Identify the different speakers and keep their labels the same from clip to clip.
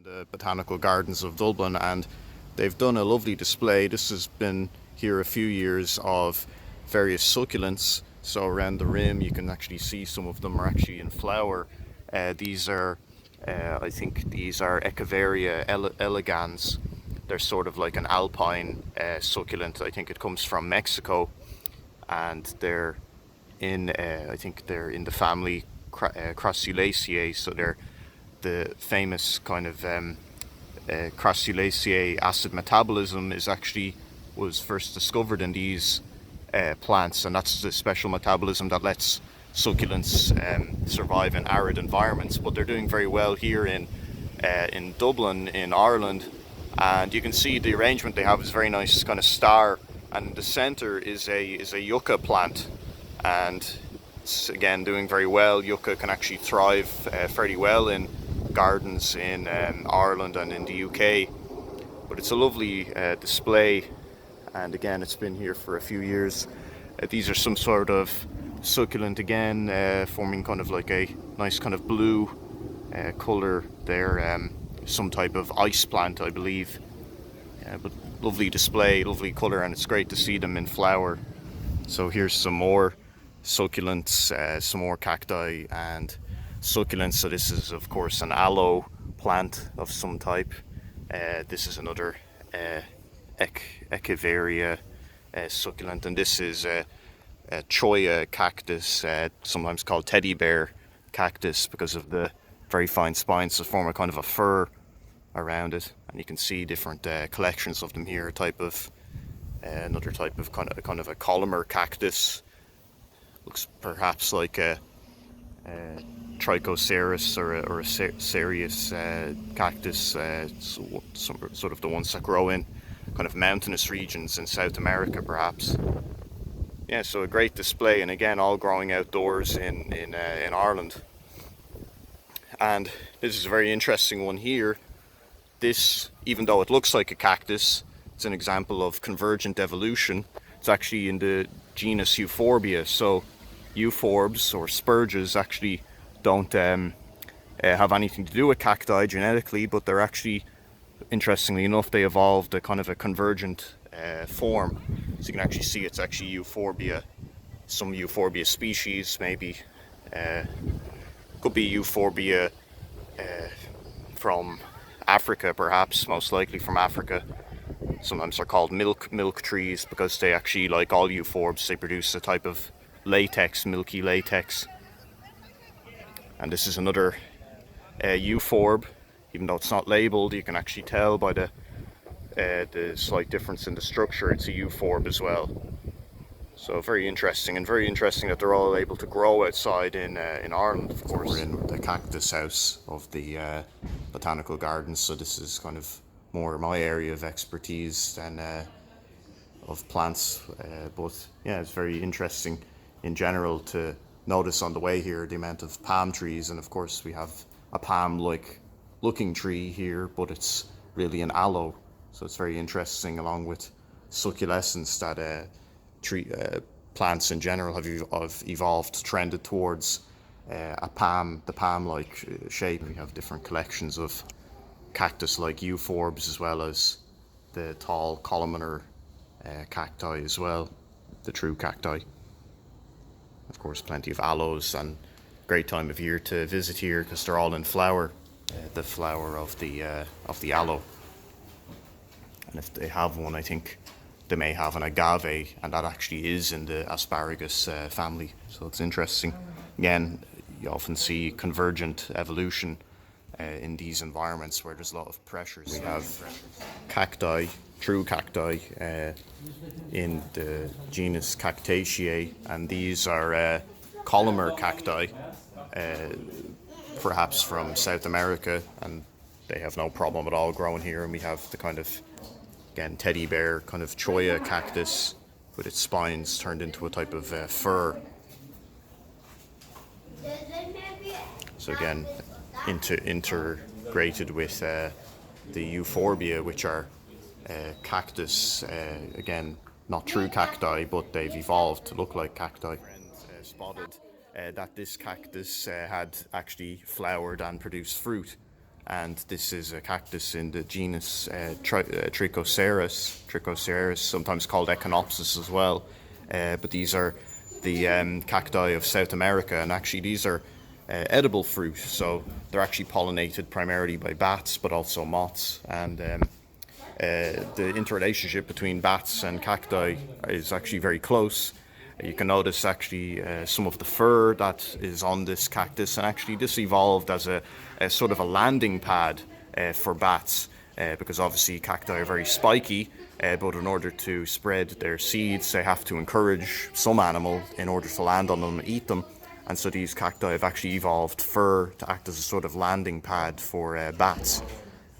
Speaker 1: the botanical gardens of Dublin, and they've done a lovely display. This has been here a few years of various succulents. So around the rim you can actually see some of them are actually in flower. These are I think these are Echeveria elegans. They're sort of like an alpine succulent. I think it comes from Mexico, and they're in I think they're in the family Crassulaceae. So they're the famous kind of Crassulaceae acid metabolism was first discovered in these plants, and that's the special metabolism that lets succulents survive in arid environments. But they're doing very well here in Dublin, in Ireland, and you can see the arrangement they have is very nice, kind of star, and in the center is a yucca plant, and it's again doing very well. Yucca can actually thrive fairly well in gardens in Ireland and in the UK, but it's a lovely display, and again it's been here for a few years. These are some sort of succulent again, forming kind of like a nice kind of blue colour there, some type of ice plant I believe, but lovely display, lovely colour, and it's great to see them in flower. So here's some more succulents, some more cacti and succulents. So this is of course an aloe plant of some type. This is another Echeveria succulent, and this is a cholla cactus, sometimes called teddy bear cactus because of the very fine spines that form a kind of a fur around it. And you can see different collections of them here. Another type of kind of a columnar cactus. Looks perhaps like a Trichoceros or a Cereus cactus, sort of the ones that grow in kind of mountainous regions in South America perhaps. Yeah, so a great display, and again all growing outdoors in Ireland. And this is a very interesting one here. This, even though it looks like a cactus, it's an example of convergent evolution. It's actually in the genus Euphorbia. So euphorbs or spurges actually don't have anything to do with cacti genetically, but they're actually, interestingly enough, they evolved a kind of a convergent form. So you can actually see it's actually Euphorbia, some Euphorbia species maybe. Could be Euphorbia from Africa perhaps, most likely from Africa. Sometimes they're called milk trees because they actually, like all euphorbs, they produce a type of latex, milky latex. And this is another euphorb. Even though it's not labeled, you can actually tell by the slight difference in the structure it's a euphorb as well. So very interesting, and very interesting that they're all able to grow outside in Ireland, of course. We're in the cactus house of the botanical gardens, so this is kind of more my area of expertise than of plants, but yeah, it's very interesting in general to notice on the way here the amount of palm trees. And of course we have a palm-like looking tree here, but it's really an aloe, so it's very interesting, along with succulescence, that plants in general have evolved, trended towards the palm-like shape. We have different collections of cactus-like euphorbs, as well as the tall columnar cacti as well, the true cacti. Of course, plenty of aloes, and great time of year to visit here because they're all in flower. The flower of the aloe, and if they have one, I think they may have an agave, and that actually is in the asparagus family. So it's interesting. Again, you often see convergent evolution in these environments where there's a lot of pressures. We have cacti, true cacti, in the genus Cactaceae, and these are columnar cacti, perhaps from South America, and they have no problem at all growing here. And we have the kind of, again, teddy bear kind of cholla cactus with its spines turned into a type of fur. So again, integrated with the euphorbia, which are cactus, again, not true cacti, but they've evolved to look like cacti. Spotted that this cactus had actually flowered and produced fruit, and this is a cactus in the genus Trichocereus, sometimes called Echinopsis as well. But these are the cacti of South America, and actually these are edible fruit, so they're actually pollinated primarily by bats, but also moths. And the interrelationship between bats and cacti is actually very close. You can notice actually some of the fur that is on this cactus, and actually this evolved as a sort of a landing pad for bats, because obviously cacti are very spiky, but in order to spread their seeds they have to encourage some animal in order to land on them and eat them. And so these cacti have actually evolved fur to act as a sort of landing pad for bats.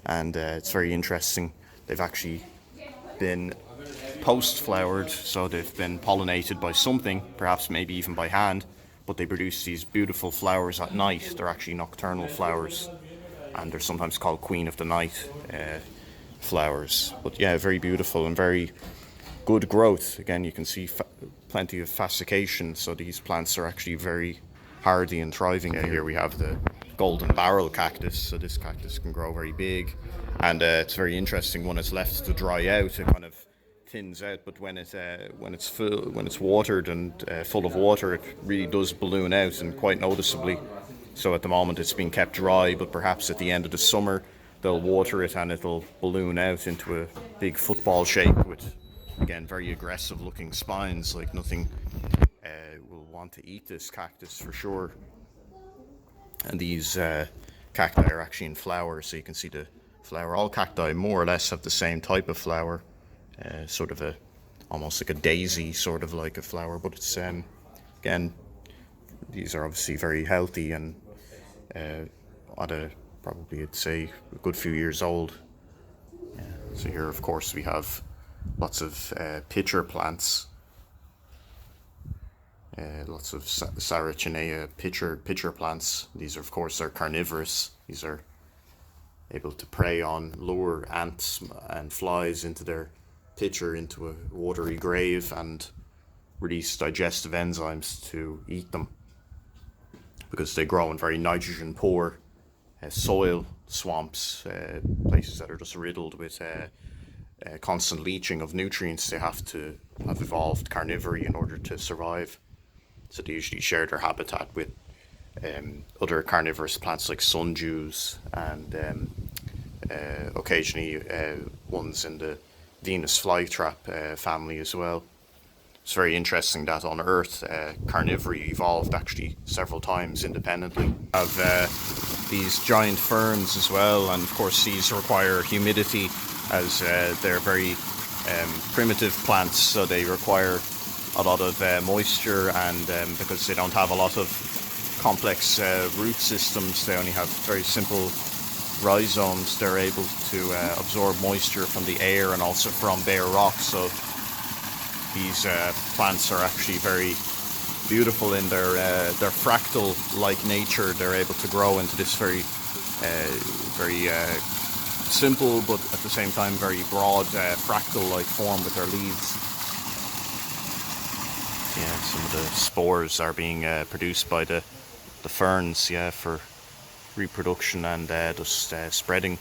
Speaker 1: And it's very interesting. They've actually been post-flowered, so they've been pollinated by something, perhaps maybe even by hand, but they produce these beautiful flowers at night. They're actually nocturnal flowers, and they're sometimes called Queen of the Night flowers. But yeah, very beautiful and very good growth. Again, you can see plenty of fascication, so these plants are actually very hardy and thriving. Here we have the golden barrel cactus, so this cactus can grow very big, and it's very interesting. When it's left to dry out, it kind of thins out, but when it's watered and full of water, it really does balloon out, and quite noticeably. So at the moment it's being kept dry, but perhaps at the end of the summer they'll water it and it'll balloon out into a big football shape with, again, very aggressive looking spines. Like nothing will want to eat this cactus for sure. And these cacti are actually in flower, so you can see the flower. All cacti more or less have the same type of flower. Sort of almost like a daisy, sort of like a flower, but it's again, these are obviously very healthy and probably I'd say a good few years old. So here, of course, we have lots of pitcher plants, lots of Sarracenia pitcher plants. These, of course, are carnivorous. These are able to lure ants and flies into their pitcher, into a watery grave, and release digestive enzymes to eat them, because they grow in very nitrogen poor soil, swamps, places that are just riddled with constant leaching of nutrients. They have to have evolved carnivory in order to survive, so they usually share their habitat with other carnivorous plants like sundews, and occasionally ones in the Venus flytrap family as well. It's very interesting that on Earth, carnivory evolved actually several times independently. We have these giant ferns as well, and of course these require humidity, as they're very primitive plants, so they require a lot of moisture, and because they don't have a lot of complex root systems, they only have very simple rhizomes, they're able to absorb moisture from the air and also from bare rock. So these plants are actually very beautiful in their fractal-like nature. They're able to grow into this very simple, but at the same time very broad fractal-like form with their leaves. Yeah, some of the spores are being produced by the ferns, yeah, for reproduction and just spreading.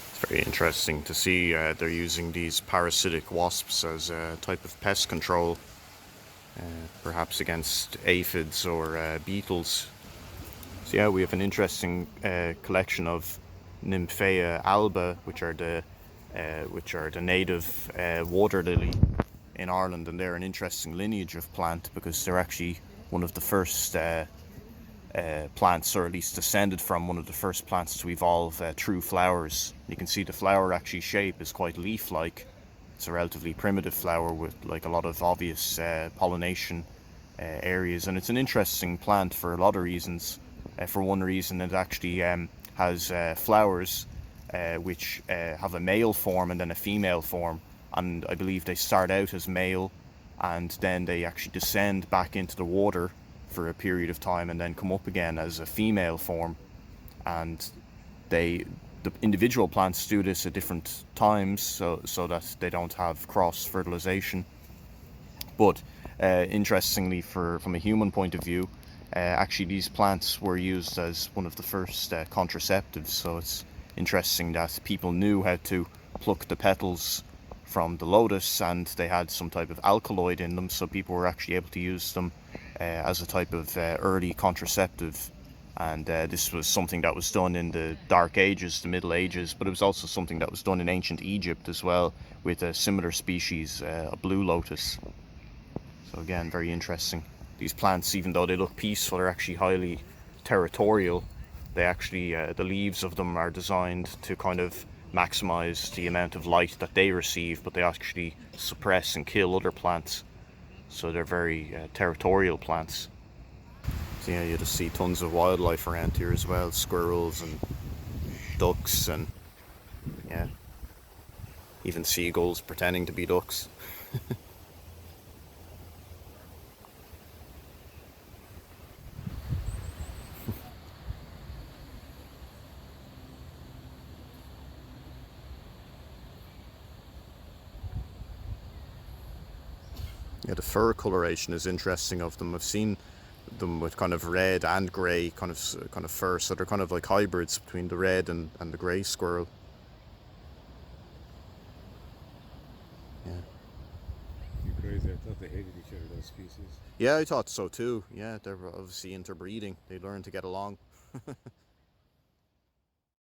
Speaker 1: It's very interesting to see they're using these parasitic wasps as a type of pest control, perhaps against aphids or beetles. So yeah, we have an interesting collection of Nymphaea alba, which are the native water lily in Ireland, and they're an interesting lineage of plant because they're actually one of the first plants, or at least descended from one of the first plants to evolve true flowers. You can see the flower actually shape is quite leaf-like. It's a relatively primitive flower with like a lot of obvious pollination areas, and it's an interesting plant for a lot of reasons. For one reason, it actually has flowers which have a male form and then a female form, and I believe they start out as male and then they actually descend back into the water for a period of time and then come up again as a female form. And the individual plants do this at different times so that they don't have cross fertilization. But interestingly, from a human point of view, Actually, these plants were used as one of the first contraceptives, so it's interesting that people knew how to pluck the petals from the lotus, and they had some type of alkaloid in them, so people were actually able to use them as a type of early contraceptive. And this was something that was done in the Dark Ages, the Middle Ages, but it was also something that was done in ancient Egypt as well, with a similar species, a blue lotus. So again, very interesting. These plants, even though they look peaceful, are actually highly territorial. They actually, the leaves of them are designed to kind of maximize the amount of light that they receive, but they actually suppress and kill other plants. So they're very territorial plants. So yeah, you just see tons of wildlife around here as well, squirrels and ducks, and yeah, even seagulls pretending to be ducks. Yeah, the fur coloration is interesting of them. I've seen them with kind of red and grey kind of fur, so they're kind of like hybrids between the red and the grey squirrel. Yeah.
Speaker 2: You're crazy. I thought they hated each other, those species.
Speaker 1: Yeah, I thought so too. Yeah, they're obviously interbreeding. They learn to get along.